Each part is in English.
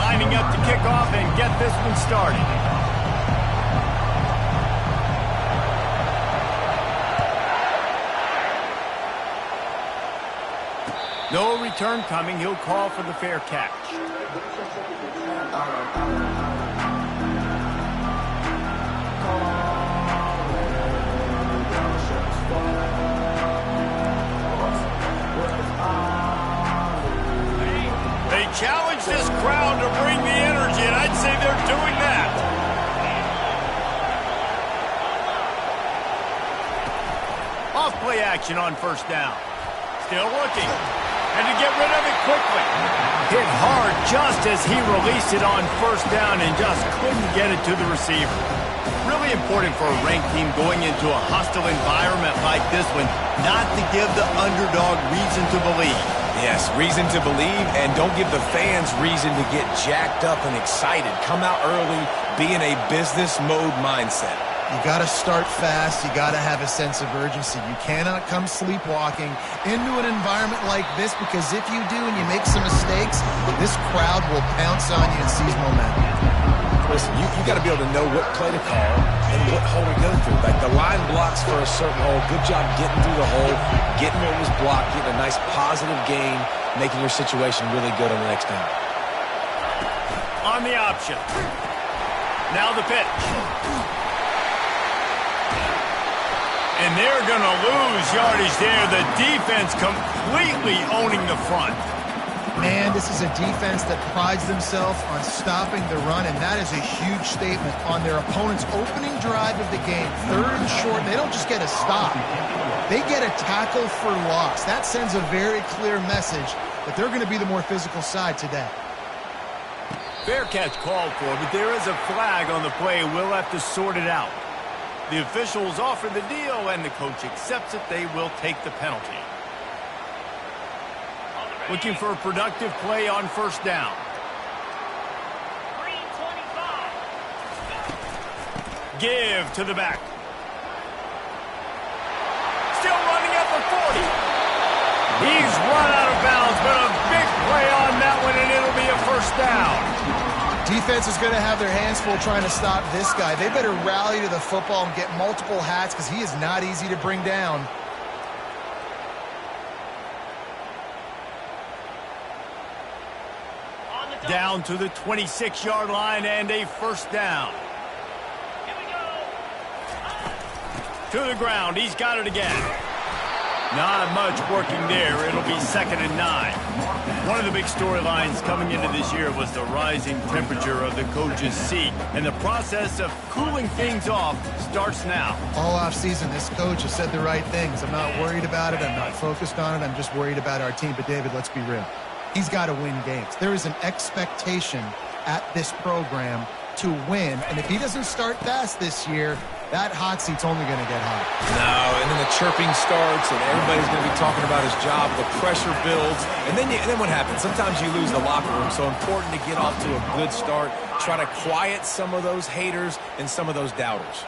lining up to kick off and get this one started. No return coming. He'll call for the fair catch. They challenge this crowd to bring the energy, and I'd say they're doing that. Off play action on first down. Still looking. And to get rid of it quickly. Hit hard just as he released it on first down and just couldn't get it to the receiver. Really important for a ranked team going into a hostile environment like this one not to give the underdog reason to believe. Yes, reason to believe, and don't give the fans reason to get jacked up and excited. Come out early, be in a business mode mindset. You got to start fast. You got to have a sense of urgency. You cannot come sleepwalking into an environment like this, because if you do and you make some mistakes, this crowd will pounce on you and seize momentum. Listen, you got to be able to know what play to call and what hole to go through. Like the line blocks for a certain hole. Good job getting through the hole, getting what was blocked, getting a nice positive gain, making your situation really good on the next down. On the option. Now the pitch. And they're going to lose yardage there. The defense completely owning the front. Man, this is a defense that prides themselves on stopping the run, and that is a huge statement on their opponent's opening drive of the game. 3rd and short, they don't just get a stop. They get a tackle for loss. That sends a very clear message that they're going to be the more physical side today. Fair catch called for, but there is a flag on the play. We'll have to sort it out. The officials offer the deal, and the coach accepts it. They will take the penalty. Looking for a productive play on first down. Give to the back. Still running at the 40. He's run out of bounds, but a big play on that one, and it'll be a first down. Defense is going to have their hands full trying to stop this guy. They better rally to the football and get multiple hats, because he is not easy to bring down. Down to the 26-yard line and a first down. Here we go. To the ground. He's got it again. Not much working there. It'll be 2nd and 9. One of the big storylines coming into this year was the rising temperature of the coach's seat, and the process of cooling things off starts now. All offseason, this coach has said the right things. I'm not worried about it. I'm not focused on it. I'm just worried about our team. But, David, let's be real. He's got to win games. There is an expectation at this program to win, and if he doesn't start fast this year, that hot seat's only going to get hot. No, and then the chirping starts, and everybody's going to be talking about his job. The pressure builds, and then what happens? Sometimes you lose the locker room, so important to get off to a good start. Try to quiet some of those haters and some of those doubters.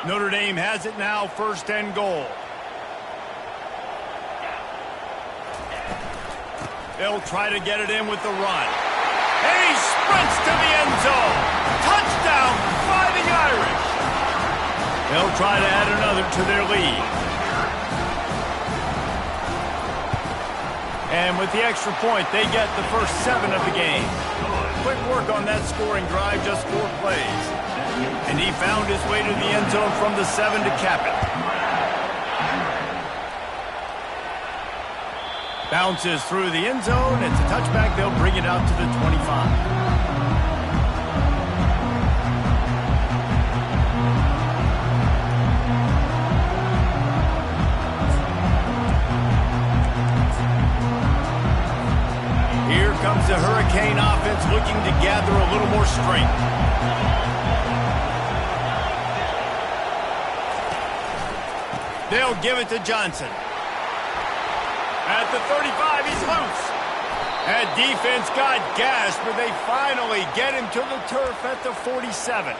Notre Dame has it now, 1st and goal. They'll try to get it in with the run. And he sprints to the end zone. Touchdown, Fighting Irish. They'll try to add another to their lead. And with the extra point, they get the first 7 of the game. Quick work on that scoring drive, just 4 plays. And he found his way to the end zone from the 7 to cap it. Bounces through the end zone. It's a touchback. They'll bring it out to the 25. Here comes the Hurricane offense looking to gather a little more strength. They'll give it to Johnson. At the 35, he's loose. That defense got gassed, but they finally get him to the turf at the 47.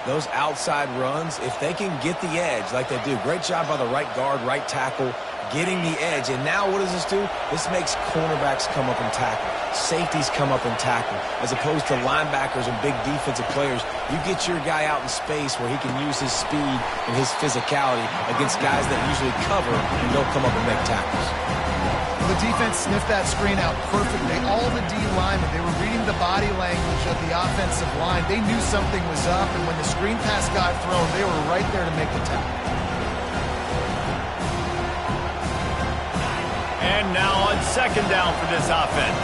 those outside runs, if they can get the edge like they do, great job by the right guard, right tackle, getting the edge. And now what does this do? This makes cornerbacks come up and tackle. Safeties come up and tackle. As opposed to linebackers and big defensive players, you get your guy out in space where he can use his speed and his physicality against guys that usually cover and don't come up and make tackles. The defense sniffed that screen out perfectly. All the D linemen, they were reading the body language of the offensive line. They knew something was up, and when the screen pass got thrown, they were right there to make the tackle. And now on second down for this offense.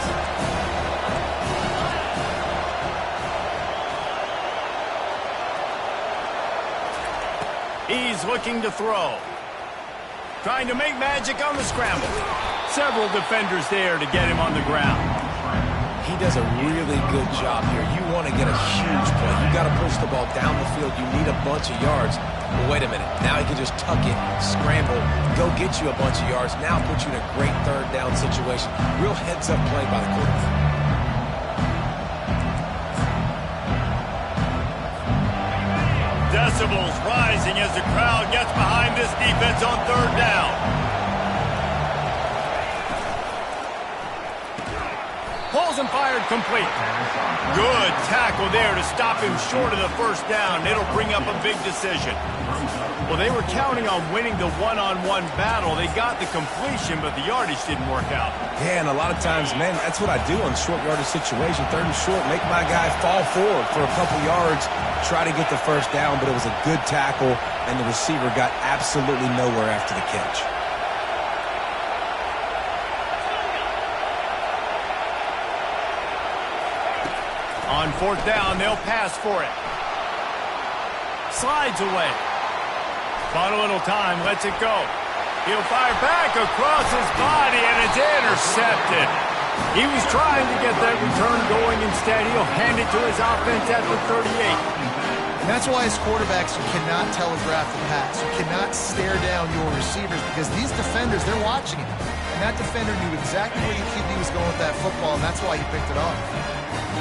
He's looking to throw. Trying to make magic on the scramble. Several defenders there to get him on the ground. He does a really good job here. You want to get a huge play. You got to push the ball down the field. You need a bunch of yards. Well, wait a minute. Now he can just tuck it, scramble, go get you a bunch of yards. Now put you in a great third down situation. Real heads-up play by the quarterback. Decibels rising as the crowd gets behind this defense on third down. Pulls and fired complete. Good tackle there to stop him short of the first down. It'll bring up a big decision. Well, they were counting on winning the one-on-one battle. They got the completion, but the yardage didn't work out. Yeah, and a lot of times, man, that's what I do on short yardage situation. Third and short, make my guy fall forward for a couple yards, try to get the first down, but it was a good tackle, and the receiver got absolutely nowhere after the catch. On fourth down, they'll pass for it. Slides away. Bought a little time, lets it go. He'll fire back across his body, and it's intercepted. He was trying to get that return going. Instead, he'll hand it to his offense at the 38. And that's why as quarterbacks, you cannot telegraph the pass. You cannot stare down your receivers because these defenders, they're watching it. And that defender knew exactly where the QB was going with that football, and that's why he picked it off.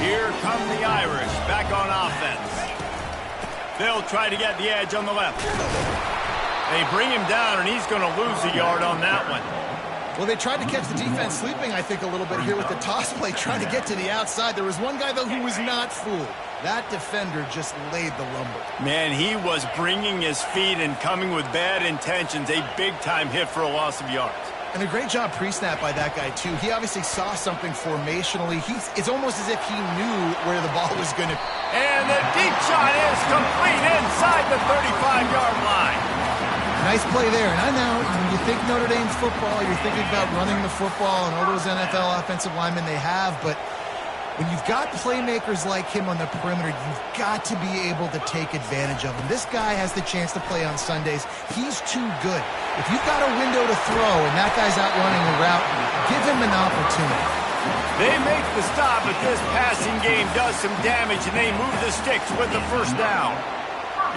Here come the Irish, back on offense. They'll try to get the edge on the left. They bring him down, and he's going to lose a yard on that one. Well, they tried to catch the defense sleeping, I think, a little bit here with the toss play, trying to get to the outside. There was one guy, though, who was not fooled. That defender just laid the lumber. Man, he was bringing his feet and coming with bad intentions. A big-time hit for a loss of yards. And a great job pre-snap by that guy, too. He obviously saw something formationally. It's almost as if he knew where the ball was going to... And the deep shot is complete inside the 35-yard line. Nice play there. And I know when you think Notre Dame's football, you're thinking about running the football and all those NFL offensive linemen they have, but when you've got playmakers like him on the perimeter, you've got to be able to take advantage of him. This guy has the chance to play on Sundays. He's too good. If you've got a window to throw and that guy's out running a route, give him an opportunity. They make the stop, but this passing game does some damage, and they move the sticks with the first down.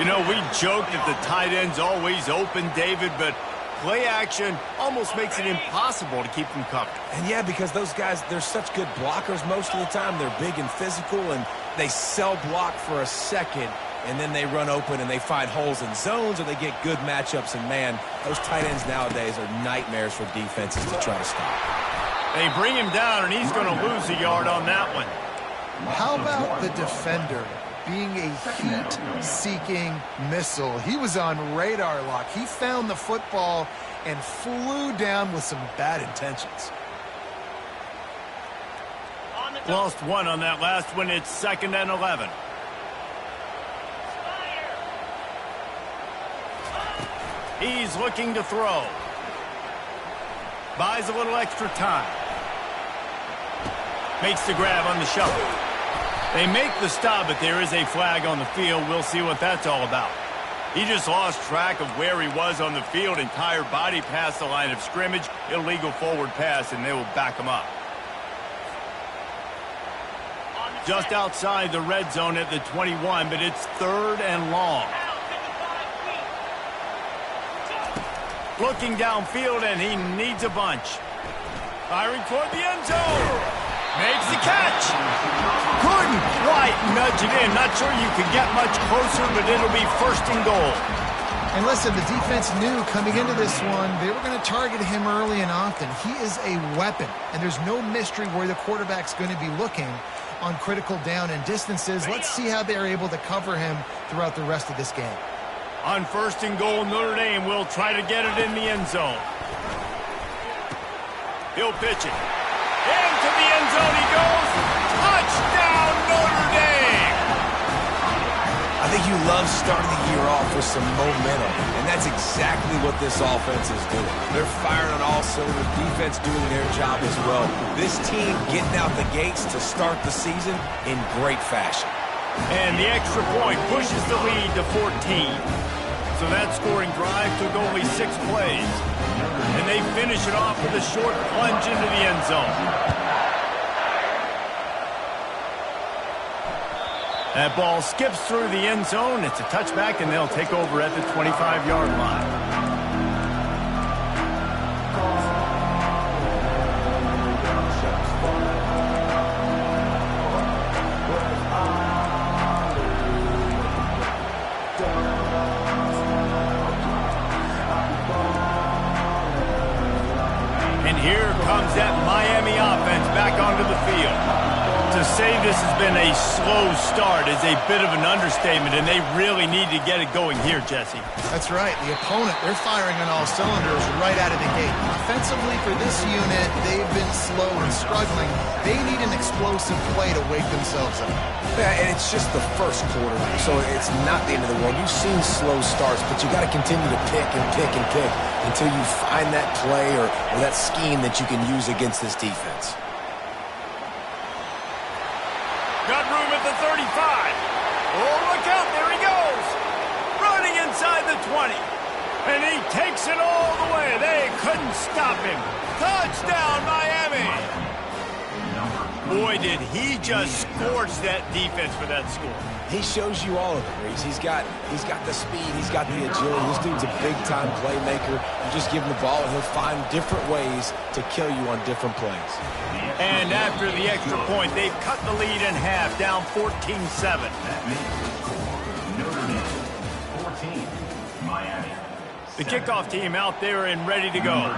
You know, we joke that the tight end's always open, David, but play action almost makes it impossible to keep them covered. And yeah, because those guys, they're such good blockers most of the time. They're big and physical, and they sell block for a second, and then they run open and they find holes in zones, or they get good matchups. And man, those tight ends nowadays are nightmares for defenses to try to stop. They bring him down, and he's going to lose a yard on that one. How about the defender being a heat-seeking missile? He was on radar lock. He found the football and flew down with some bad intentions. Lost one on that last one. It's 2nd and 11. He's looking to throw. Buys a little extra time. Makes the grab on the shuffle. They make the stop, but there is a flag on the field. We'll see what that's all about. He just lost track of where he was on the field. Entire body past the line of scrimmage. Illegal forward pass, and they will back him up. Just outside the red zone at the 21, but it's 3rd and long. Looking downfield, and he needs a bunch. Firing toward the end zone. Makes the catch. Couldn't quite nudge it in. Not sure you could get much closer, but it'll be first and goal. And listen, the defense knew coming into this one, they were going to target him early and often. He is a weapon, and there's no mystery where the quarterback's going to be looking on critical down and distances. Let's see how they're able to cover him throughout the rest of this game. On first and goal, Notre Dame will try to get it in the end zone. He'll pitch it. Into the end zone he goes. Touchdown, Notre Dame! I think you love starting the year off with some momentum, and that's exactly what this offense is doing. They're firing on all cylinders, defense doing their job as well. This team getting out the gates to start the season in great fashion. And the extra point pushes the lead to 14. So that scoring drive took only 6 plays. And they finish it off with a short plunge into the end zone. That ball skips through the end zone. It's a touchback, and they'll take over at the 25-yard line. And here comes that Miami offense back onto the field. To say this has been a slow start is a bit of an understatement, and they really need to get it going here, Jesse. That's right. The opponent, they're firing on all cylinders right out of the gate. Offensively for this unit, they've been slow and struggling. They need an explosive play to wake themselves up. Yeah, and it's just the first quarter, so it's not the end of the world. You've seen slow starts, but you got to continue to pick and pick and pick until you find that play or that scheme that you can use against this defense. Got room at the 35. Oh, look out. There he goes. Running inside the 20. And he takes it all the way. They couldn't stop him. Touchdown, Miami. Boy, did he just scorch that defense for that score. He shows you all of it, Reese. He's got the speed. He's got the agility. This dude's a big-time playmaker. You just give him the ball, and he'll find different ways to kill you on different plays. And after the extra point, they've cut the lead in half, down 14-7. The kickoff team out there and ready to go.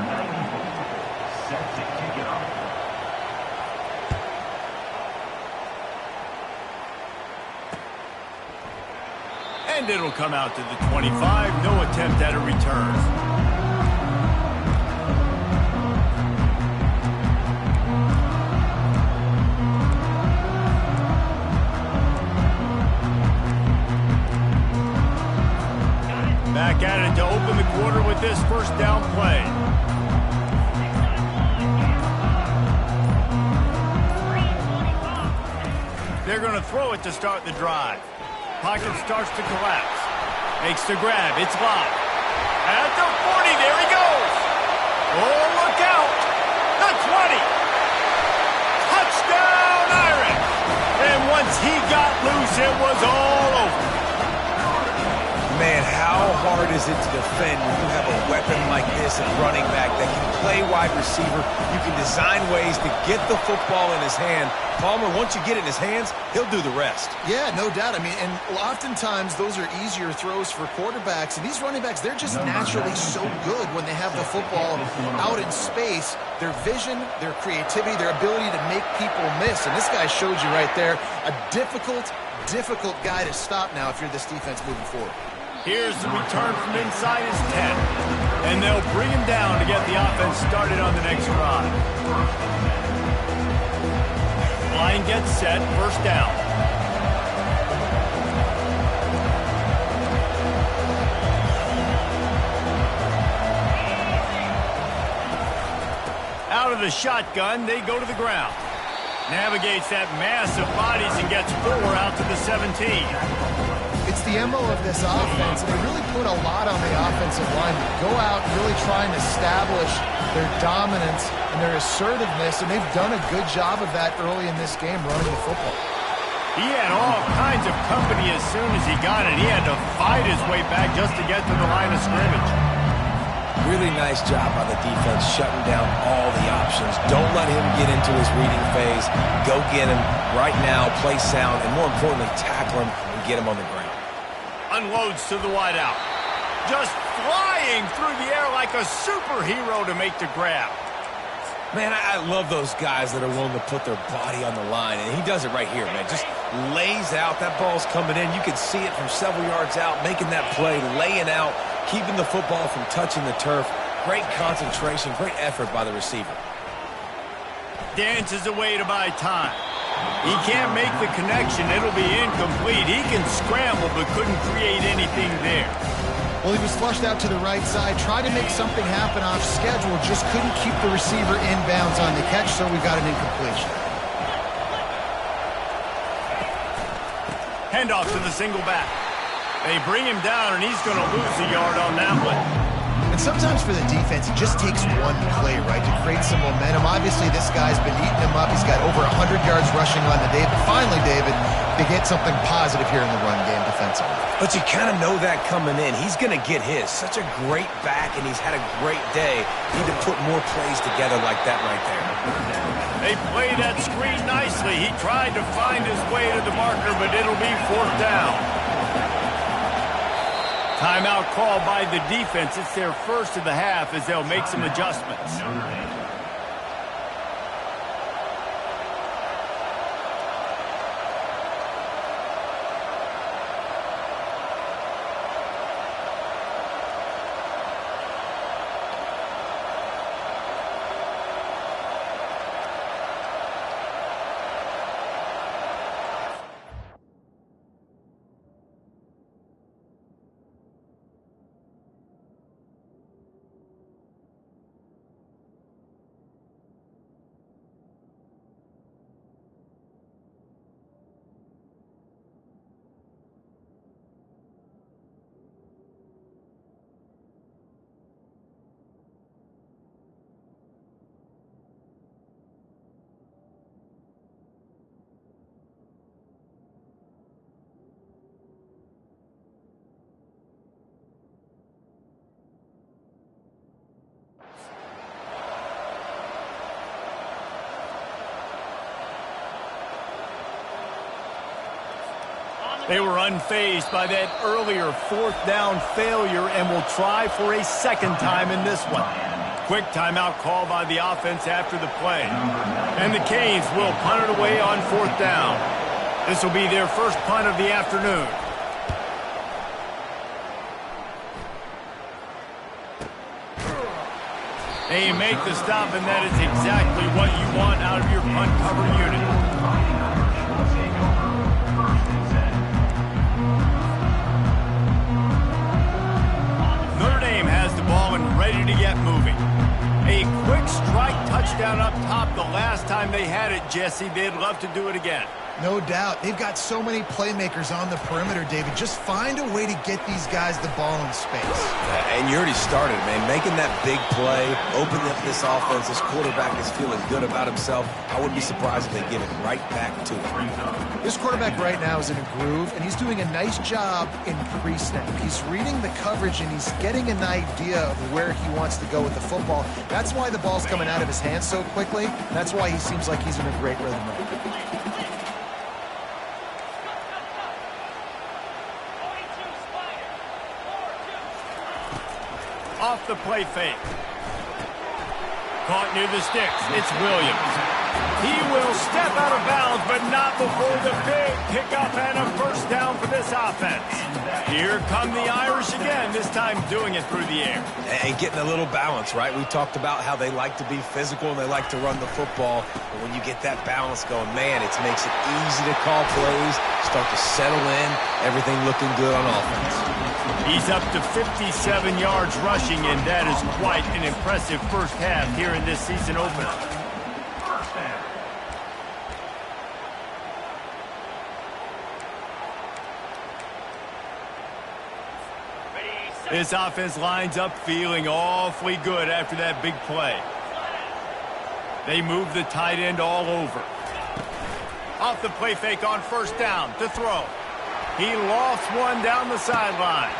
And it'll come out to the 25. No attempt at a return. Back at it to open the quarter with this first down play. They're going to throw it to start the drive. Pocket starts to collapse. Makes the grab. It's locked. At the 40, there he goes. Oh, look out. The 20. Touchdown, Irish. And once he got loose, it was all over. Man, how hard is it to defend when you have a weapon like this at running back that can play wide receiver? You can design ways to get the football in his hand. Palmer, once you get it in his hands, he'll do the rest. Yeah, no doubt. I mean, and oftentimes those are easier throws for quarterbacks. And these running backs, they're just naturally so good when they have the football out in space. Their vision, their creativity, their ability to make people miss. And this guy showed you right there, a difficult guy to stop now if you're this defense moving forward. Here's the return from inside his 10. And they'll bring him down to get the offense started on the next drive. Line gets set, first down. Out of the shotgun, they go to the ground. Navigates that mass of bodies and gets 4 out to the 17. It's the MO of this offense, and they really put a lot on the offensive line. Go out and really try and establish their dominance and their assertiveness, and they've done a good job of that early in this game running the football. He had all kinds of company as soon as he got it. He had to fight his way back just to get to the line of scrimmage. Really nice job by the defense shutting down all the options. Don't let him get into his reading phase. Go get him right now, play sound, and more importantly, tackle him and get him on the ground. Unloads to the wideout. Just flying through the air like a superhero to make the grab. Man, I love those guys that are willing to put their body on the line, and he does it right here, man. Just lays out. That ball's coming in. You can see it from several yards out, making that play, laying out, keeping the football from touching the turf. Great concentration, great effort by the receiver. Dances away to buy time. He can't make the connection. It'll be incomplete. He can scramble, but couldn't create anything there. Well, he was flushed out to the right side, tried to make something happen off schedule, just couldn't keep the receiver in bounds on the catch, so we got an incompletion. Handoff to the single back. They bring him down, and he's going to lose a yard on that one. And sometimes for the defense, it just takes one play, right, to create some momentum. Obviously, this guy's been eating him up. He's got over 100 yards rushing on the day, but finally, David, they get something positive here in the run game defensively. But you kind of know that coming in. He's going to get his. Such a great back, and he's had a great day. Need to put more plays together like that right there. They play that screen nicely. He tried to find his way to the marker, but it'll be 4th down. Timeout called by the defense. It's their first of the half as they'll make some adjustments. They were unfazed by that earlier 4th down failure and will try for a second time in this one. Quick timeout call by the offense after the play. And the Canes will punt it away on 4th down. This will be their first punt of the afternoon. They make the stop, and that is exactly what you want out of your punt cover unit. Ready to get moving. A quick strike touchdown up top the last time they had it, Jesse. They'd love to do it again. No doubt. They've got so many playmakers on the perimeter, David. Just find a way to get these guys the ball in space. And you already started, man. Making that big play, opening up this offense. This quarterback is feeling good about himself. I wouldn't be surprised if they give it right back to him. This quarterback right now is in a groove, and he's doing a nice job in pre-snap. He's reading the coverage, and he's getting an idea of where he wants to go with the football. That's why the ball's coming out of his hands so quickly. That's why he seems like he's in a great rhythm right now. Off the play fake. Caught near the sticks. It's Williams. He will step out of bounds, but not before the big pickup and a first down for this offense. Here come the Irish again, this time doing it through the air. And getting a little balance, right? We talked about how they like to be physical and they like to run the football. But when you get that balance going, man, it makes it easy to call plays, start to settle in, everything looking good on offense. He's up to 57 yards rushing, and that is quite an impressive first half here in this season opener. This offense lines up feeling awfully good after that big play. They move the tight end all over. Off the play fake on first down to throw. He lofts one down the sideline.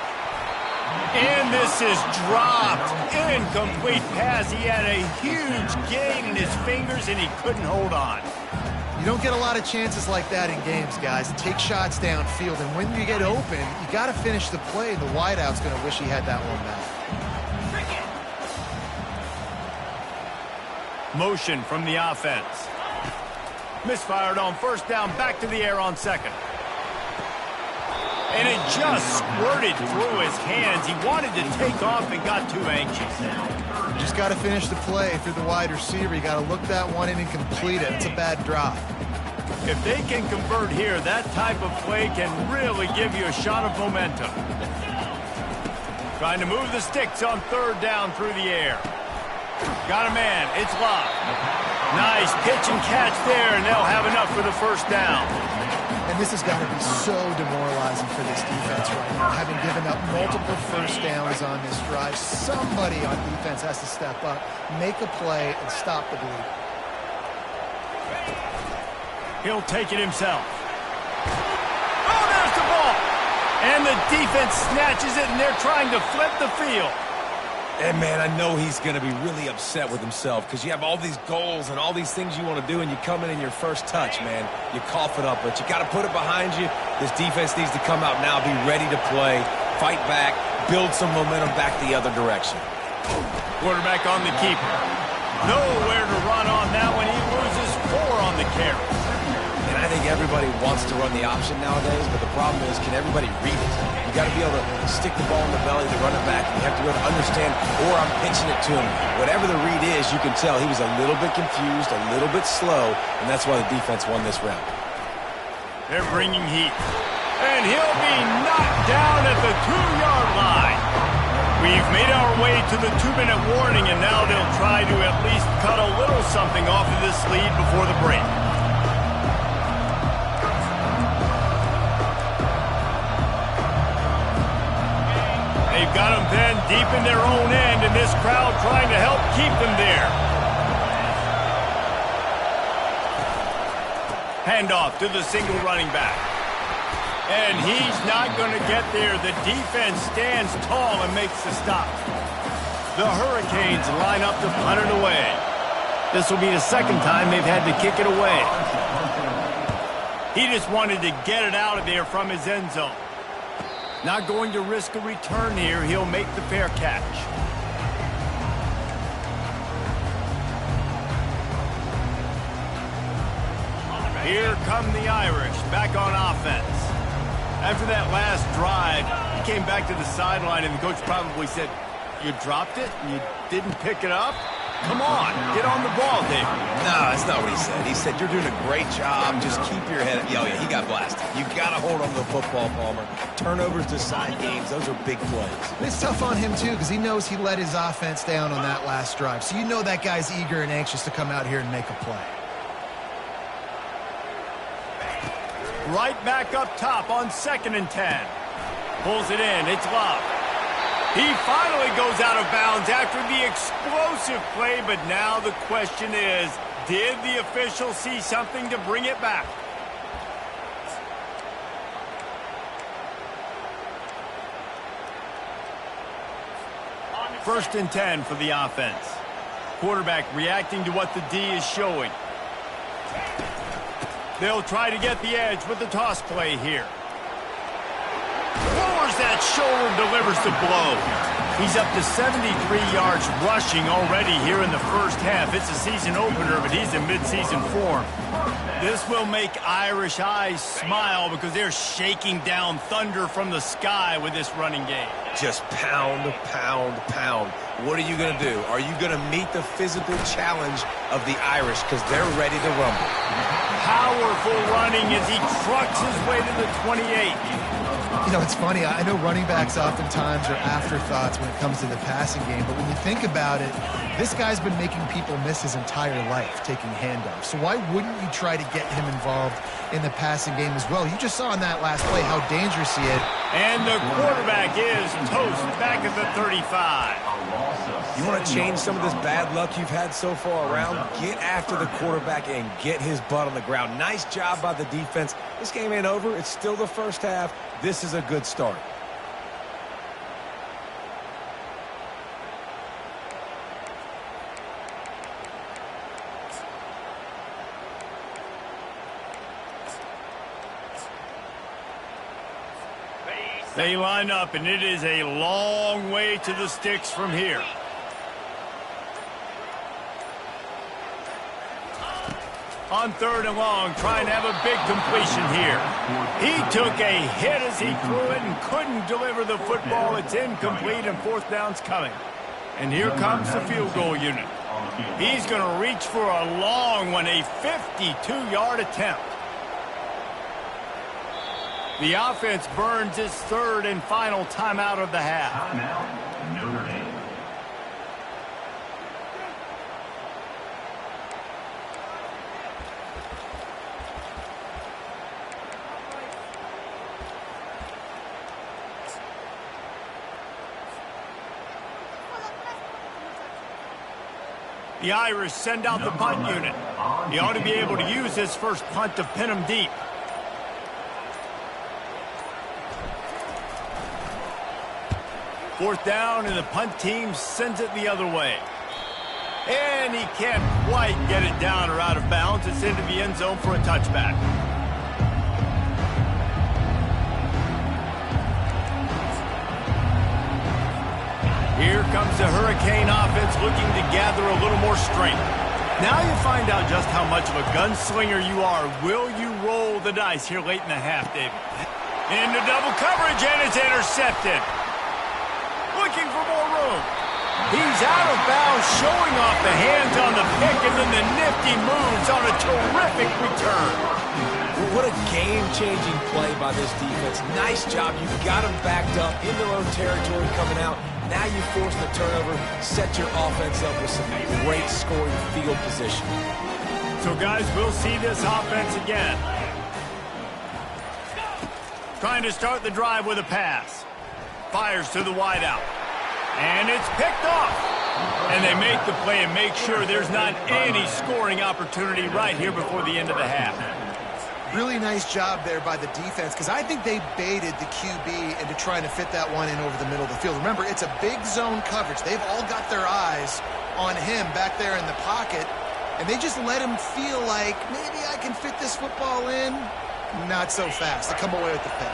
And this is dropped. Incomplete pass. He had a huge gain in his fingers, and he couldn't hold on. You don't get a lot of chances like that in games, guys. Take shots downfield, and when you get open, you got to finish the play. The wideout's going to wish he had that one back. Motion from the offense. Misfired on first down, back to the air on second. And it just squirted through his hands. He wanted to take off and got too anxious. Just got to finish the play through the wide receiver. You got to look that one in and complete it. It's a bad drop. If they can convert here, that type of play can really give you a shot of momentum. Trying to move the sticks on third down through the air. Got a man. It's Love. Nice pitch and catch there, and they'll have enough for the first down. And this has got to be so demoralizing for this defense right now. Having given up multiple first downs on this drive, somebody on defense has to step up, make a play, and stop the bleed. He'll take it himself. Oh, there's the ball. And the defense snatches it, and they're trying to flip the field. And, man, I know he's going to be really upset with himself because you have all these goals and all these things you want to do, and you come in your first touch, man. You cough it up, but you got to put it behind you. This defense needs to come out now, be ready to play, fight back, build some momentum back the other direction. Quarterback on the keeper. Nowhere to run on that one. He loses 4 on the carry. And I think everybody wants to run the option nowadays, but the problem is, can everybody read it? You got to be able to stick the ball in the belly to run it back. You have to be able to understand, or I'm pitching it to him. Whatever the read is, you can tell he was a little bit confused, a little bit slow, and that's why the defense won this round. They're bringing heat. And he'll be knocked down at the 2-yard line. We've made our way to the 2-minute warning, and now they'll try to at least cut a little something off of this lead before the break. They've got them then deep in their own end, and this crowd trying to help keep them there. Handoff to the single running back. And he's not going to get there. The defense stands tall and makes the stop. The Hurricanes line up to punt it away. This will be the second time they've had to kick it away. He just wanted to get it out of there from his end zone. Not going to risk a return here. He'll make the fair catch. Here come the Irish back on offense. After that last drive, he came back to the sideline, and the coach probably said, "You dropped it? You didn't pick it up? Come on, get on the ball, Dave." No, that's not what he said. He said, "You're doing a great job. Just keep your head up." Oh, yeah, he got blasted. You got to hold on to the football, Palmer. Turnovers decide games. Those are big plays. It's tough on him, too, because he knows he let his offense down on that last drive. So you know that guy's eager and anxious to come out here and make a play. Right back up top on 2nd and 10. Pulls it in. It's Love. He finally goes out of bounds after the explosive play, but now the question is, did the official see something to bring it back? First and 10 for the offense. Quarterback reacting to what the D is showing. They'll try to get the edge with the toss play here. Lowers that shoulder, delivers the blow. He's up to 73 yards rushing already here in the first half. It's a season opener, but he's in midseason form. This will make Irish eyes smile because they're shaking down thunder from the sky with this running game. Just pound, pound, pound. What are you going to do? Are you going to meet the physical challenge of the Irish because they're ready to rumble? Powerful running as he trucks his way to the 28. You know, it's funny. I know running backs oftentimes are afterthoughts when it comes to the passing game, but when you think about it, this guy's been making people miss his entire life taking handoffs. So why wouldn't you try to get him involved in the passing game as well? You just saw in that last play how dangerous he is. And the quarterback is toast back at the 35. You want to change some of this bad luck you've had so far around? Get after the quarterback and get his butt on the ground. Nice job by the defense. This game ain't over. It's still the first half. This is a good start. They line up, and it is a long way to the sticks from here. On 3rd and long, trying to have a big completion here. He took a hit as he threw it and couldn't deliver the football. It's incomplete, and 4th down's coming. And here comes the field goal unit. He's going to reach for a long one, a 52-yard attempt. The offense burns its 3rd and final timeout of the half. Timeout, Notre Dame. The Irish send out the punt unit. He ought to be able to use his first punt to pin him deep. Fourth down, and the punt team sends it the other way. And he can't quite get it down or out of bounds. It's into the end zone for a touchback. Here comes the Hurricane offense looking to gather a little more strength. Now you find out just how much of a gunslinger you are. Will you roll the dice here late in the half, David? Into double coverage, and it's intercepted. Looking for more room. He's out of bounds, showing off the hands on the pick, and then the nifty moves on a terrific return. What a game-changing play by this defense. Nice job. You got them backed up in their own territory coming out. Now you force the turnover, set your offense up with some great scoring field position. So, guys, we'll see this offense again. Trying to start the drive with a pass. Fires to the wideout. And it's picked off. And they make the play and make sure there's not any scoring opportunity right here before the end of the half. Really nice job there by the defense, because I think they baited the QB into trying to fit that one in over the middle of the field. Remember, it's a big zone coverage. They've all got their eyes on him back there in the pocket, and they just let him feel like, maybe I can fit this football in. Not so fast. They come away with the pick.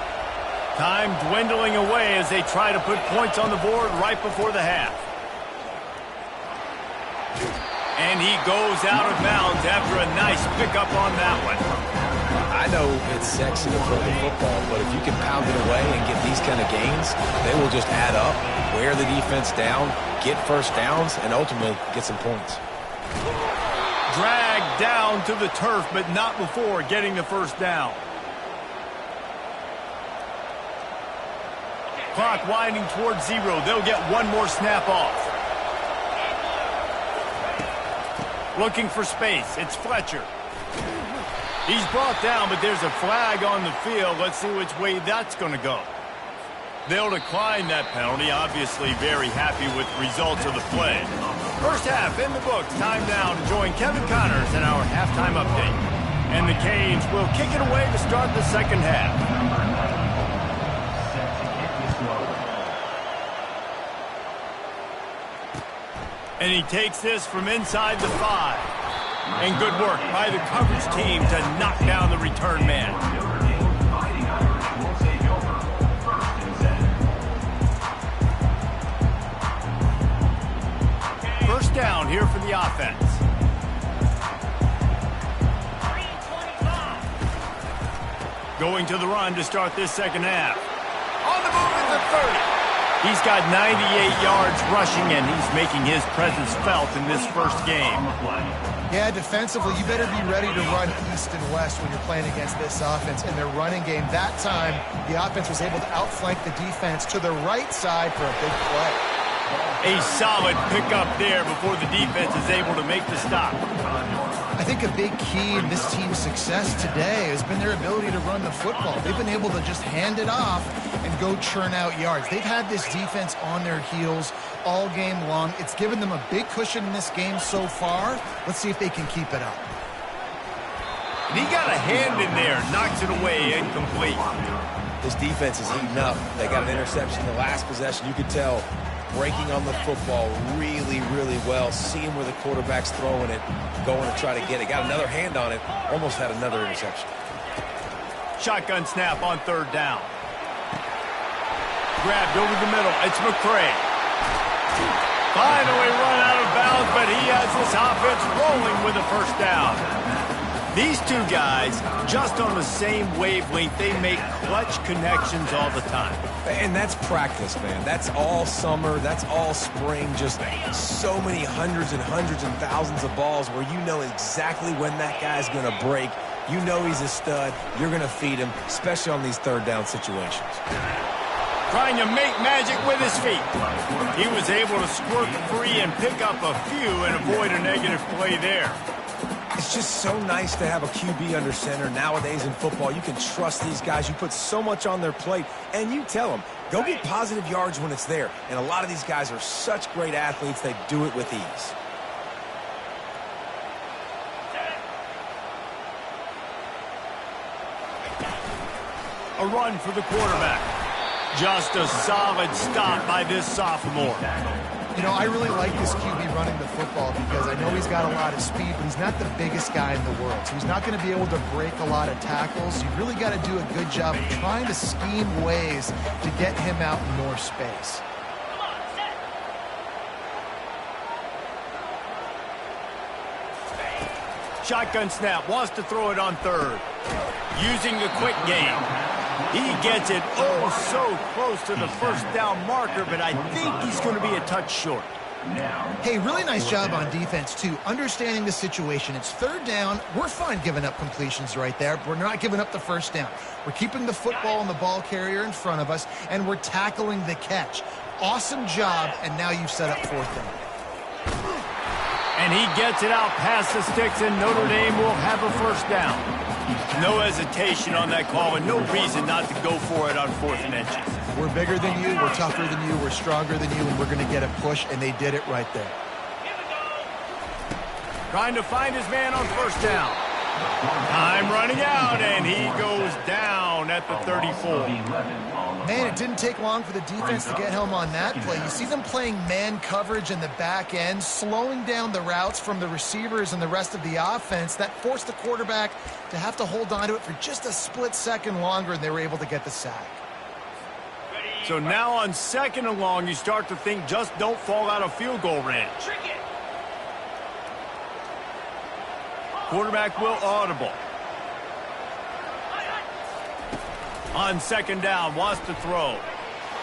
Time dwindling away as they try to put points on the board right before the half. And he goes out of bounds after a nice pickup on that one. I know it's sexy to throw the football, but if you can pound it away and get these kind of gains, they will just add up, wear the defense down, get first downs, and ultimately get some points. Dragged down to the turf, but not before getting the first down. Clock winding towards 0. They'll get one more snap off. Looking for space. It's Fletcher. He's brought down, but there's a flag on the field. Let's see which way that's going to go. They'll decline that penalty. Obviously very happy with the results of the play. First half in the books. Time now to join Kevin Connors in our halftime update. And the Canes will kick it away to start the second half. And he takes this from inside the 5. And good work by the coverage team to knock down the return man. First down here for the offense. Going to the run to start this second half. On the move at the 30. He's got 98 yards rushing, and he's making his presence felt in this first game. Yeah, defensively, you better be ready to run east and west when you're playing against this offense. In their running game, that time, the offense was able to outflank the defense to the right side for a big play. A solid pickup there before the defense is able to make the stop. I think a big key in this team's success today has been their ability to run the football. They've been able to just hand it off and go churn out yards. They've had this defense on their heels all game long. It's given them a big cushion in this game so far. Let's see if they can keep it up. And he got a hand in there, knocks it away, incomplete. This defense is heating up. They got an interception in the last possession. You could tell breaking on the football really, really well, seeing where the quarterback's throwing it, going to try to get it. Got another hand on it, almost had another interception. Shotgun snap on third down. grabbed over the middle. It's McCray. Finally run out of bounds, but he has this offense rolling with a first down. These two guys, just on the same wavelength, they make clutch connections all the time. And that's practice, man. That's all summer. That's all spring. Just so many hundreds and thousands of balls where you know exactly when that guy's going to break. You know he's a stud. You're going to feed him, especially on these third down situations. Trying to make magic with his feet. He was able to squirt free and pick up a few and avoid a negative play there. It's just so nice to have a QB under center. Nowadays in football, you can trust these guys. You put so much on their plate, and you tell them, go get positive yards when it's there. And a lot of these guys are such great athletes, they do it with ease. A run for the quarterback. Just a solid stop by this sophomore. You know, I really like this QB running the football because I know he's got a lot of speed, but he's not the biggest guy in the world. So he's not going to be able to break a lot of tackles. You really got to do a good job of trying to scheme ways to get him out in more space. Shotgun snap, wants to throw it on third. Using the quick game. He gets it oh so close to the first down marker, but I think he's going to be a touch short. Hey, really nice job on defense, too. Understanding the situation. It's third down. We're fine giving up completions right there. We're not giving up the first down. We're keeping the football and the ball carrier in front of us, and we're tackling the catch. Awesome job, and now you've set up fourth down. And he gets it out past the sticks, and Notre Dame will have a first down. No hesitation on that call, and no reason not to go for it on 4th and inches. We're bigger than you, we're tougher than you, we're stronger than you, and we're going to get a push, and they did it right there. Trying to find his man on first down. Time running out, and he goes down at the 34. Man, it didn't take long for the defense to get home on that play. You see them playing man coverage in the back end, slowing down the routes from the receivers and the rest of the offense. That forced the quarterback to have to hold on to it for just a split second longer, and they were able to get the sack. So now on 2nd and long, you start to think just don't fall out of field goal range. Quarterback will audible. On 2nd down, wants to throw.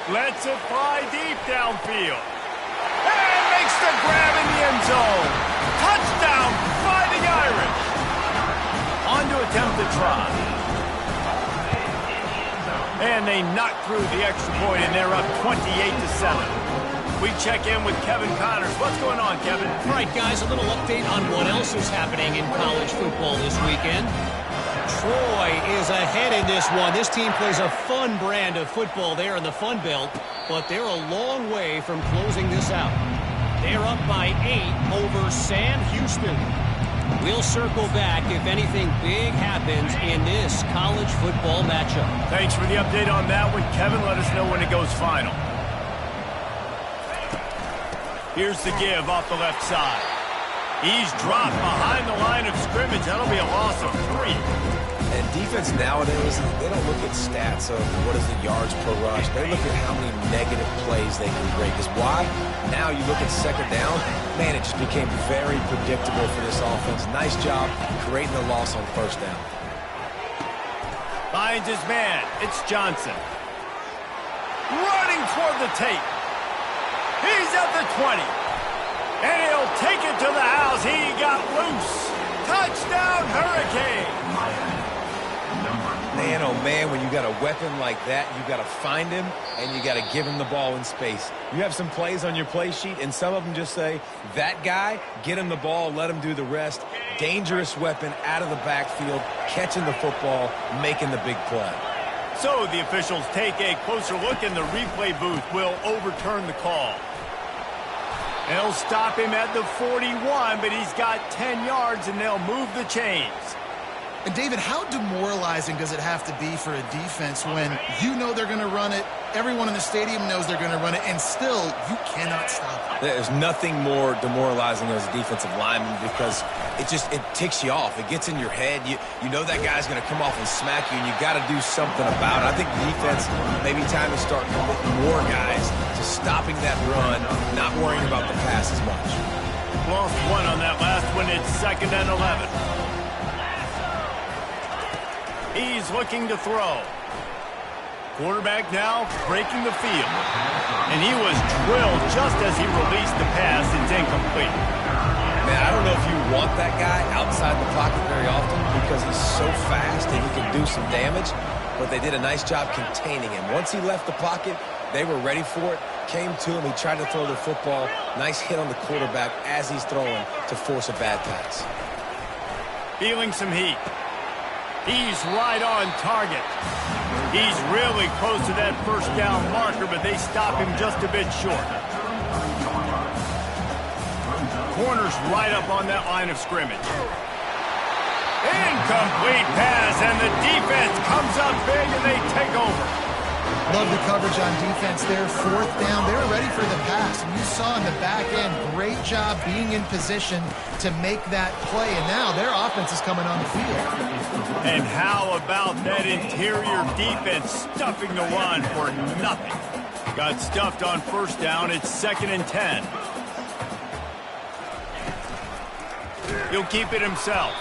Lets it fly deep downfield. And makes the grab in the end zone. Touchdown, Fighting Irish. On to attempt the try. And they knock through the extra point, and they're up 28-7. We check in with Kevin Connors. What's going on, Kevin? All right, guys, a little update on what else is happening in college football this weekend. Troy is ahead in this one. This team plays a fun brand of football there in the Fun Belt, but they're a long way from closing this out. They're up by 8 over Sam Houston. We'll circle back if anything big happens in this college football matchup. Thanks for the update on that one, Kevin. Let us know when it goes final. Here's the give off the left side. He's dropped behind the line of scrimmage. That'll be a loss of 3. And defense nowadays, they don't look at stats of what is the yards per rush. They look at how many negative plays they can break. Because why? Now you look at 2nd down, man, it just became very predictable for this offense. Nice job creating the loss on 1st down. Finds his man. It's Johnson. Running toward the tape. He's at the 20. And he'll take it to the house. He got loose. Touchdown, Hurricane. Man, oh man, when you got a weapon like that, you got to find him and you got to give him the ball in space. You have some plays on your play sheet, and some of them just say, that guy, get him the ball, let him do the rest. Dangerous weapon out of the backfield, catching the football, making the big play. So the officials take a closer look, and the replay booth will overturn the call. They'll stop him at the 41, but he's got 10 yards, and they'll move the chains. And David, how demoralizing does it have to be for a defense when you know they're going to run it, everyone in the stadium knows they're going to run it, and still you cannot stop it? There's nothing more demoralizing as a defensive lineman because it ticks you off. It gets in your head. You know that guy's going to come off and smack you, and you got to do something about it. I think the defense, maybe time to start committing more guys to stopping that run, not worrying about the pass as much. Lost one on that last one. It's 2nd and 11. He's looking to throw. Quarterback now breaking the field. And he was drilled just as he released the pass. It's incomplete. Man, I don't know if you want that guy outside the pocket very often because he's so fast and he can do some damage, but they did a nice job containing him. Once he left the pocket, they were ready for it, came to him, he tried to throw the football. Nice hit on the quarterback as he's throwing to force a bad pass. Feeling some heat. He's right on target. He's really close to that first down marker, but they stop him just a bit short. Corner's right up on that line of scrimmage. Incomplete pass, and the defense comes up big, and they take over. Love the coverage on defense there. 4th down. They were ready for the pass. And you saw in the back end, great job being in position to make that play. And now their offense is coming on the field. And how about that interior defense stuffing the run for nothing? Got stuffed on 1st down. It's 2nd and 10. He'll keep it himself.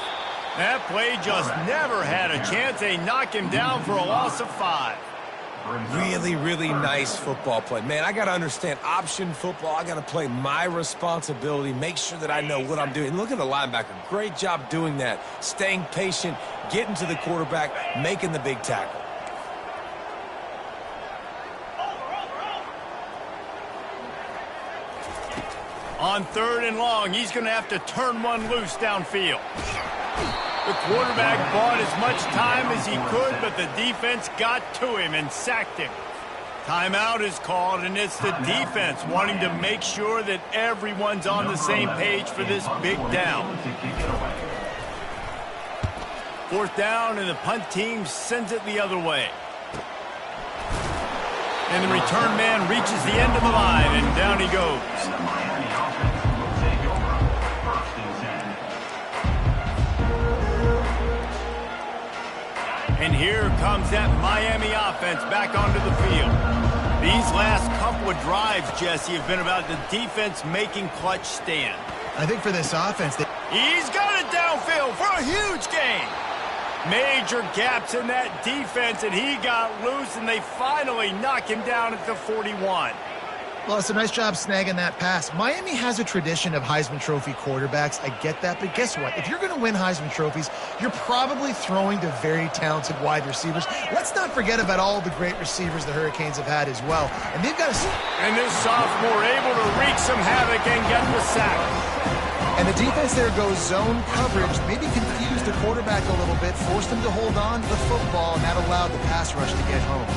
That play just never had a chance. They knock him down for a loss of 5. Really, really nice football play. Man, I got to understand option football. I got to play my responsibility, make sure that I know what I'm doing. And look at the linebacker. Great job doing that. Staying patient, getting to the quarterback, making the big tackle. On 3rd and long, he's going to have to turn one loose downfield. The quarterback bought as much time as he could, but the defense got to him and sacked him. Timeout is called, and it's the defense wanting to make sure that everyone's on the same page for this big down. 4th down, and the punt team sends it the other way. And the return man reaches the end of the line, and down he goes. And here comes that Miami offense back onto the field. These last couple of drives, Jesse, have been about the defense making clutch stand. I think for this offense, he's got it downfield for a huge gain. Major gaps in that defense, and he got loose, and they finally knock him down at the 41. Well, it's a nice job snagging that pass. Miami has a tradition of Heisman Trophy quarterbacks. I get that, but guess what? If you're going to win Heisman Trophies, you're probably throwing to very talented wide receivers. Let's not forget about all the great receivers the Hurricanes have had as well. And they've got a... And this sophomore able to wreak some havoc and get the sack. And the defense there goes zone coverage, maybe confused the quarterback a little bit, forced him to hold on to the football, and that allowed the pass rush to get home.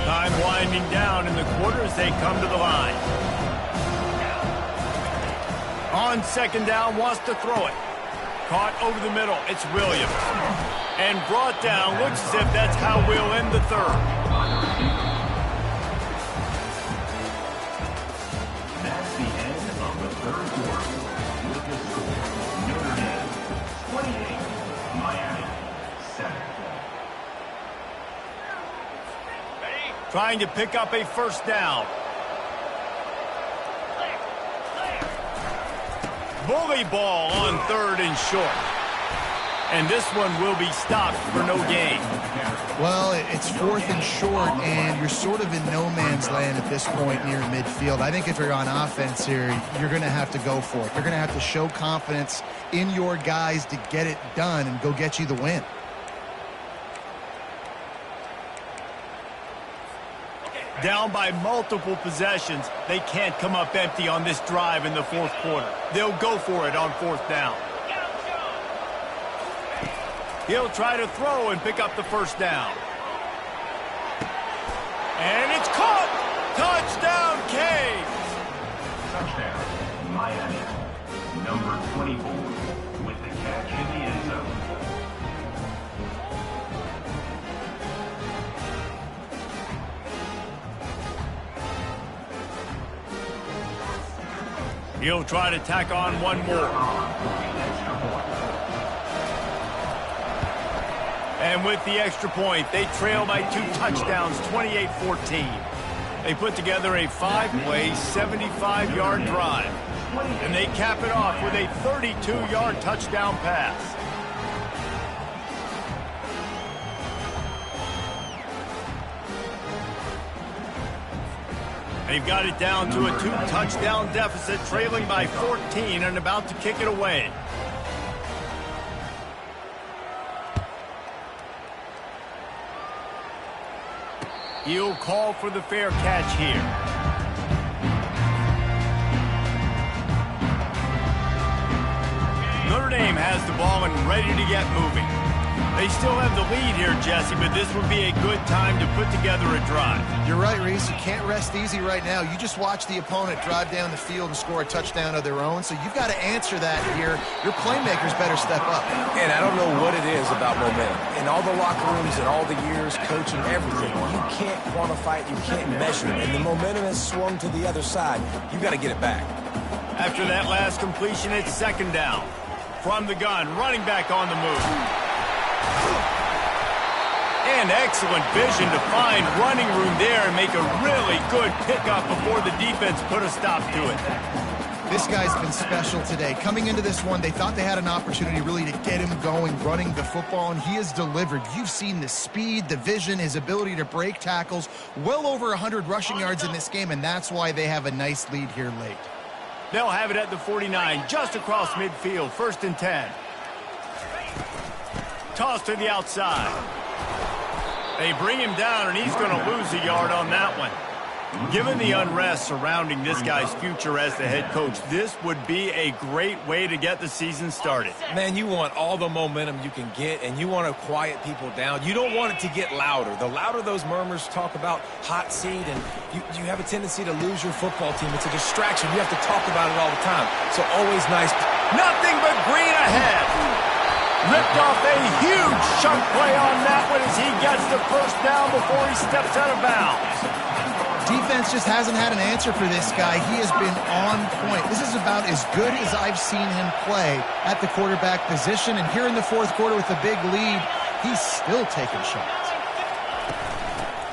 Time winding down in the quarter as they come to the line. On 2nd down, wants to throw it. Caught over the middle. It's Williams. And brought down. Looks as if that's how we'll end the 3rd. That's the end of the 3rd quarter. With the score, Notre Dame 28, Miami 7. Trying to pick up a 1st down. Bully ball on 3rd and short. And this one will be stopped for no gain. Well, it's 4th and short, and you're sort of in no man's land at this point near midfield. I think if you're on offense here, you're going to have to go for it. You're going to have to show confidence in your guys to get it done and go get you the win. Down by multiple possessions, they can't come up empty on this drive in the 4th quarter. They'll go for it on 4th down. He'll try to throw and pick up the 1st down. And it's caught! Touchdown, Canes! Touchdown, Miami. Number 24 with the catch in the end zone. He'll try to tack on one more. And with the extra point, they trail by 2 touchdowns, 28-14. They put together a 5-play, 75-yard drive. And they cap it off with a 32-yard touchdown pass. They've got it down to a 2-touchdown deficit, trailing by 14 and about to kick it away. He'll call for the fair catch here. Notre Dame has the ball and ready to get moving. They still have the lead here, Jesse, but this would be a good time to put together a drive. You're right, Reese. You can't rest easy right now. You just watch the opponent drive down the field and score a touchdown of their own, so you've got to answer that here. Your playmakers better step up. And I don't know what it is about momentum. In all the locker rooms and all the years, coaching, everything, you can't quantify it, you can't measure it. And the momentum has swung to the other side. You got to get it back. After that last completion, it's second down. From the gun, running back on the move. And excellent vision to find running room there and make a really good pickup before the defense put a stop to it. This guy's been special today. Coming into this one, they thought they had an opportunity really to get him going, running the football, and he has delivered. You've seen the speed, the vision, his ability to break tackles, well over 100 rushing yards in this game, and that's why they have a nice lead here late. They'll have it at the 49, just across midfield, 1st and 10. Toss to the outside. They bring him down, and he's going to lose a yard on that one. Given the unrest surrounding this guy's future as the head coach, this would be a great way to get the season started. Man, you want all the momentum you can get, and you want to quiet people down. You don't want it to get louder. The louder those murmurs talk about hot seat, and you have a tendency to lose your football team. It's a distraction. You have to talk about it all the time. So always nice. Nothing but green ahead. Ripped off a huge chunk play on that one as he gets the first down before he steps out of bounds. Defense just hasn't had an answer for this guy. He has been on point. This is about as good as I've seen him play at the quarterback position. And here in the 4th quarter with a big lead, he's still taking shots.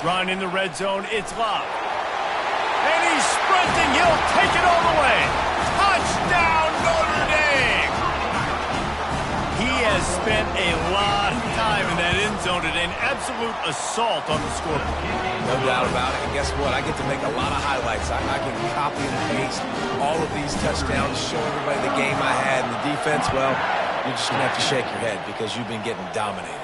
Run in the red zone. It's Love. And he's sprinting. He'll take it all the way. Touchdown, Notre Dame! He has spent a lot of time in that end zone at an absolute assault on the scoreboard. No doubt about it. And guess what? I get to make a lot of highlights. I can copy and paste all of these touchdowns, show everybody the game I had. And the defense, well, you're just going to have to shake your head because you've been getting dominated.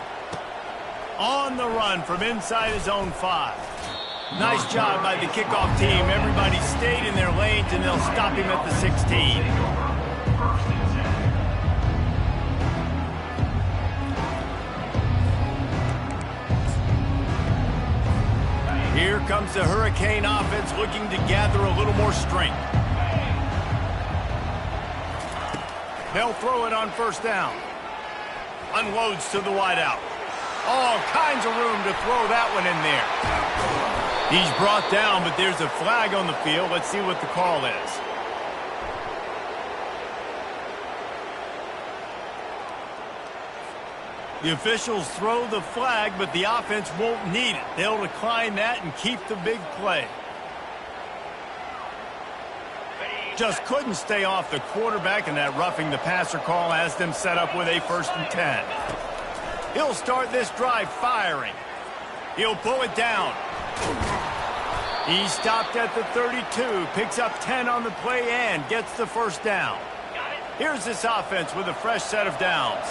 On the run from inside his own 5. Nice job by the kickoff team. Everybody stayed in their lanes, and they'll stop him at the 16. Here comes the Hurricane offense looking to gather a little more strength. They'll throw it on 1st down. Unloads to the wideout. All kinds of room to throw that one in there. He's brought down, but there's a flag on the field. Let's see what the call is. The officials throw the flag, but the offense won't need it. They'll decline that and keep the big play. Just couldn't stay off the quarterback, and that roughing the passer call has them set up with a 1st and 10. He'll start this drive firing. He'll pull it down. He stopped at the 32, picks up 10 on the play and gets the 1st down. Here's this offense with a fresh set of downs.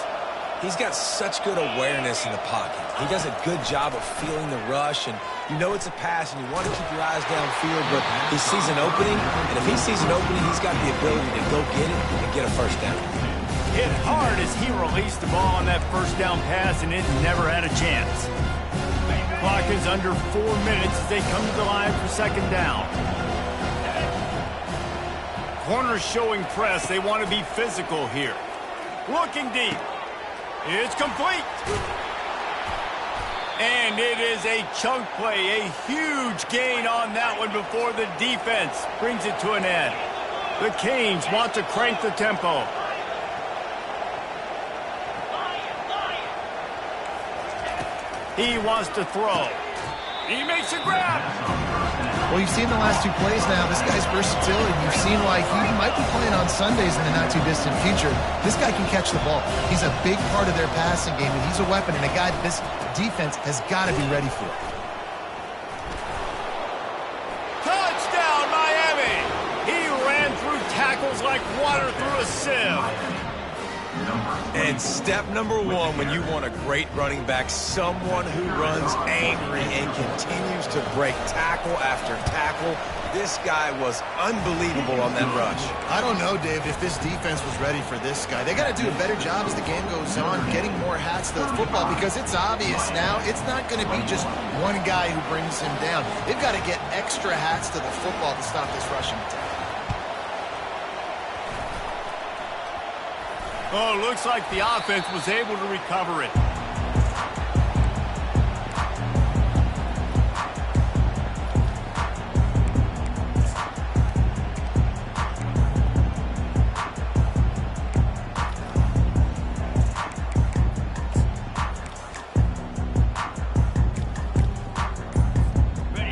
He's got such good awareness in the pocket. He does a good job of feeling the rush, and you know it's a pass, and you want to keep your eyes downfield, but he sees an opening, and if he sees an opening, he's got the ability to go get it and get a 1st down. Hit hard as he released the ball on that 1st down pass, and it never had a chance. Clock is under 4 minutes as they come to the line for 2nd down. Corners showing press. They want to be physical here. Looking deep. It's complete. And it is a chunk play, a huge gain on that one before the defense brings it to an end. The Canes want to crank the tempo. He wants to throw. He makes a grab. Well, you've seen the last two plays now. This guy's versatility. You've seen why he might be playing on Sundays in the not-too-distant future. This guy can catch the ball. He's a big part of their passing game, and he's a weapon and a guy that this defense has got to be ready for. Touchdown, Miami! He ran through tackles like water through a sieve. And step number one when you want a great running back, someone who runs angry and continues to break tackle after tackle. This guy was unbelievable on that rush. I don't know, Dave, if this defense was ready for this guy. They got to do a better job as the game goes on, getting more hats to the football, because it's obvious now it's not going to be just one guy who brings him down. They've got to get extra hats to the football to stop this rushing attack. Oh, looks like the offense was able to recover it.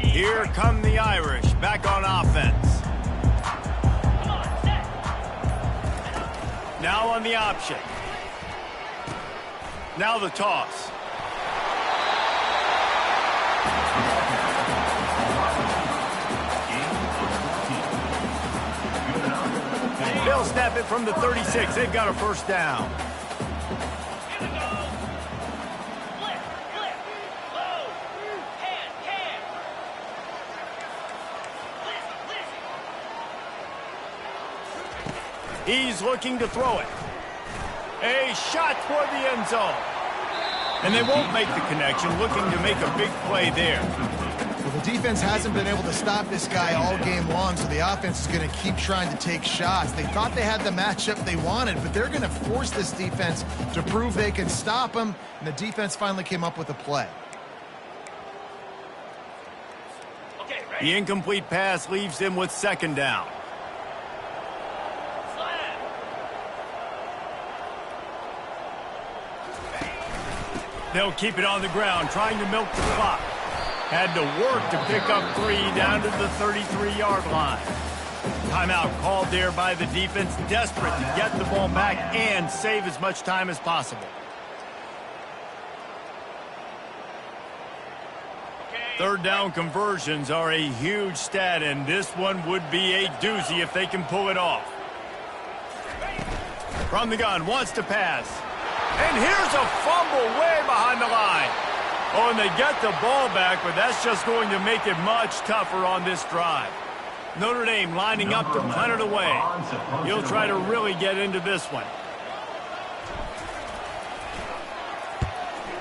Here come the Irish, back on offense. Now on the option. Now the toss. They'll snap it from the 36. They've got a first down. He's looking to throw it. A shot toward the end zone. And they won't make the connection, looking to make a big play there. Well, the defense hasn't been able to stop this guy all game long, so the offense is going to keep trying to take shots. They thought they had the matchup they wanted, but they're going to force this defense to prove they can stop him, and the defense finally came up with a play. The incomplete pass leaves them with second down. They'll keep it on the ground, trying to milk the clock. Had to work to pick up 3 down to the 33-yard line. Timeout called there by the defense, desperate to get the ball back and save as much time as possible. Third down conversions are a huge stat, and this one would be a doozy if they can pull it off. From the gun, wants to pass. And here's a fumble way behind the line. Oh, and they get the ball back, but that's just going to make it much tougher on this drive. Notre Dame lining up to punt it away. He'll try to really get into this one.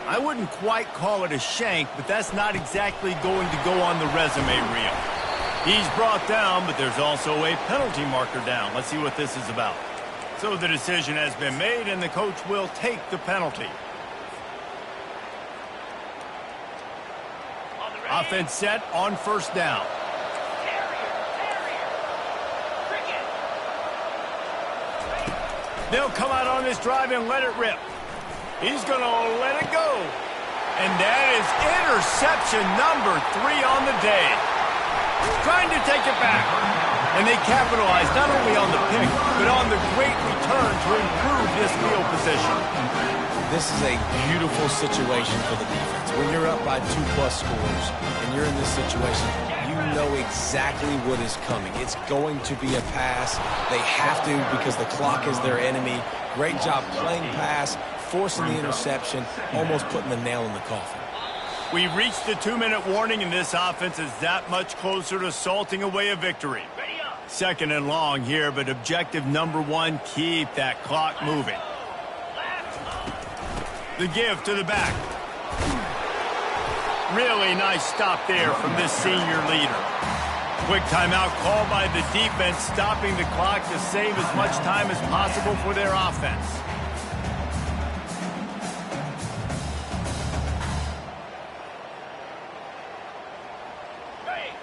I wouldn't quite call it a shank, but that's not exactly going to go on the resume reel. He's brought down, but there's also a penalty marker down. Let's see what this is about. So the decision has been made, and the coach will take the penalty. Offense set on first down. They'll come out on this drive and let it rip. He's going to let it go. And that is interception number 3 on the day. Trying to take it back. And they capitalized not only on the pick, but on the great return to improve this field position. This is a beautiful situation for the defense. When you're up by 2+ scores and you're in this situation, you know exactly what is coming. It's going to be a pass. They have to because the clock is their enemy. Great job playing pass, forcing the interception, almost putting the nail in the coffin. We reached the 2-minute warning, and this offense is that much closer to salting away a victory. Second and long here, but objective number 1, keep that clock moving. The give to the back. Really nice stop there from this senior leader. Quick timeout called by the defense, stopping the clock to save as much time as possible for their offense.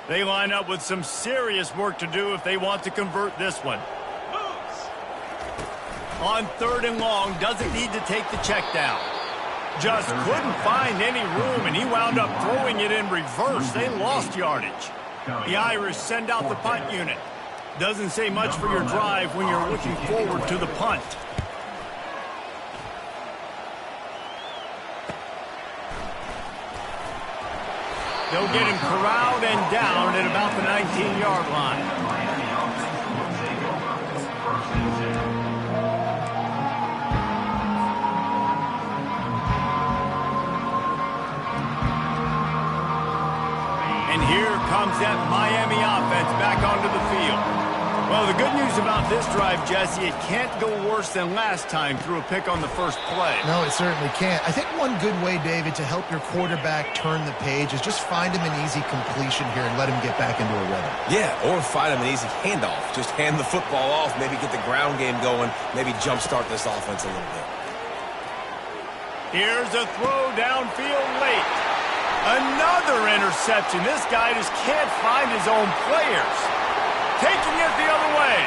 They line up with some serious work to do if they want to convert this one. On 3rd and long, doesn't need to take the check down. Just couldn't find any room, and he wound up throwing it in reverse. They lost yardage. The Irish send out the punt unit. Doesn't say much for your drive when you're looking forward to the punt. They'll get him corralled and down at about the 19-yard line. And here comes that Miami offense back onto the field. Well, the good news about this drive, Jesse, it can't go worse than last time through a pick on the first play. No, it certainly can't. I think one good way, David, to help your quarterback turn the page is just find him an easy completion here and let him get back into a rhythm. Yeah, or find him an easy handoff. Just hand the football off, maybe get the ground game going, maybe jumpstart this offense a little bit. Here's a throw downfield late. Another interception. This guy just can't find his own players. Taking it the other way.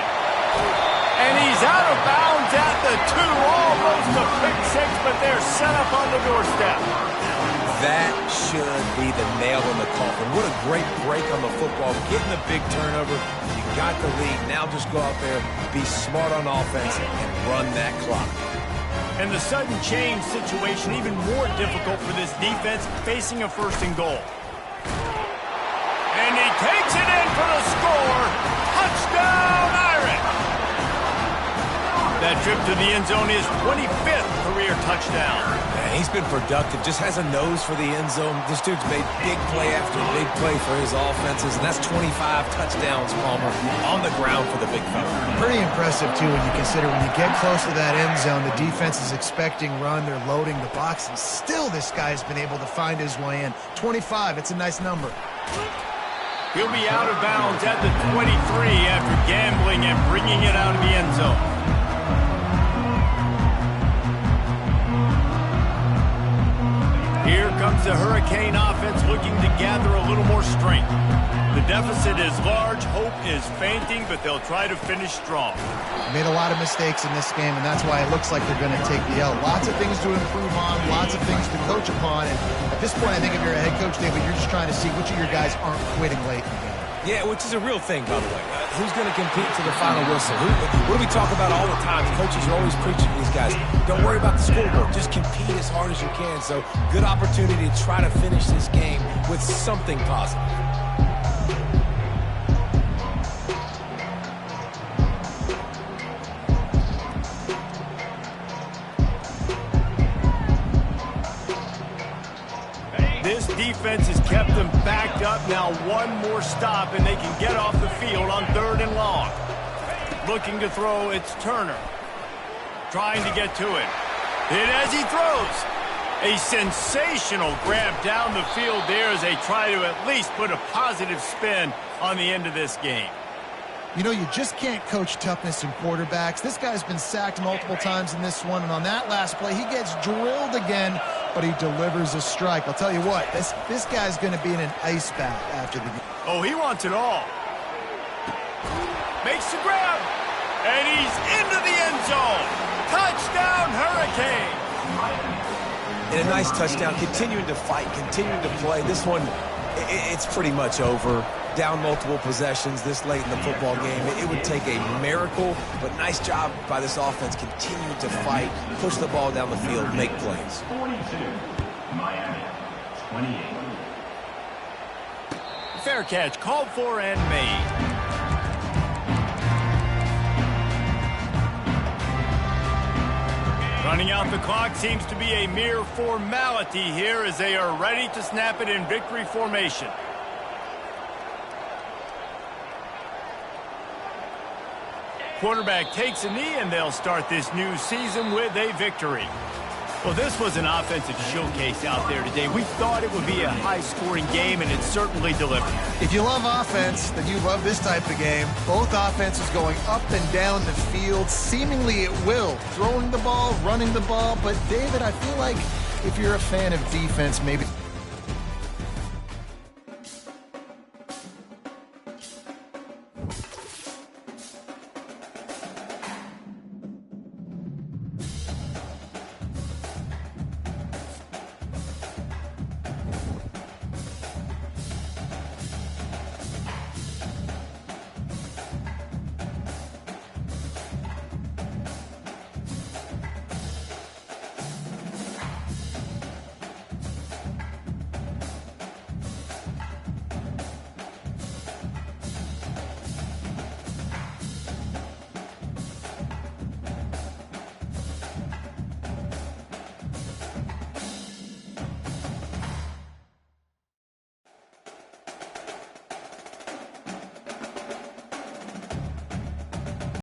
And he's out of bounds at the 2. Almost a pick six, but they're set up on the doorstep. That should be the nail in the coffin. What a great break on the football. Getting the big turnover. You got the lead. Now just go out there, be smart on offense, and run that clock. And the sudden change situation even more difficult for this defense facing a 1st and goal. And he takes it in for the score. Touchdown, Irish! That trip to the end zone is 25th career touchdown. Man, he's been productive, just has a nose for the end zone. This dude's made big play after big play for his offenses, and that's 25 touchdowns, Palmer, on the ground for the big fella. Pretty impressive, too, when you consider when you get close to that end zone, the defense is expecting run, they're loading the box, and still this guy's been able to find his way in. 25, it's a nice number. He'll be out of bounds at the 23 after gambling and bringing it out of the end zone. Here comes the Hurricane offense looking to gather a little more strength. The deficit is large, hope is fainting, but they'll try to finish strong. Made a lot of mistakes in this game, and that's why it looks like they're going to take the L. Lots of things to improve on, lots of things to coach upon, and at this point, I think if you're a head coach, David, you're just trying to see which of your guys aren't quitting late in the game. Yeah, which is a real thing, by the way. Who's going to compete to the final whistle? What do we talk about all the time? The coaches are always preaching to these guys. Don't worry about the scoreboard. Just compete as hard as you can. So, good opportunity to try to finish this game with something positive. This defense has kept them backed up. Now one more stop, and they can get off the field on 3rd and long. Looking to throw, it's Turner. Trying to get to it. Hit as he throws. A sensational grab down the field there as they try to at least put a positive spin on the end of this game. You know, you just can't coach toughness in quarterbacks. This guy's been sacked multiple times in this one, and on that last play, he gets drilled again, but he delivers a strike. I'll tell you what, this guy's going to be in an ice bath after the game. Oh, he wants it all. Makes the grab, and he's into the end zone. Touchdown, Hurricane. And a nice touchdown, continuing to fight, continuing to play. This one, it's pretty much over. Down multiple possessions this late in the football game. It would take a miracle, but nice job by this offense continuing to fight, push the ball down the field, make plays. 42, Miami, 28. Fair catch, called for and made. Running out the clock seems to be a mere formality here as they are ready to snap it in victory formation. Quarterback takes a knee, and they'll start this new season with a victory. Well, this was an offensive showcase out there today. We thought it would be a high-scoring game, and it certainly delivered. If you love offense, then you love this type of game. Both offenses going up and down the field, seemingly at will. Throwing the ball, running the ball. But, David, I feel like if you're a fan of defense, maybe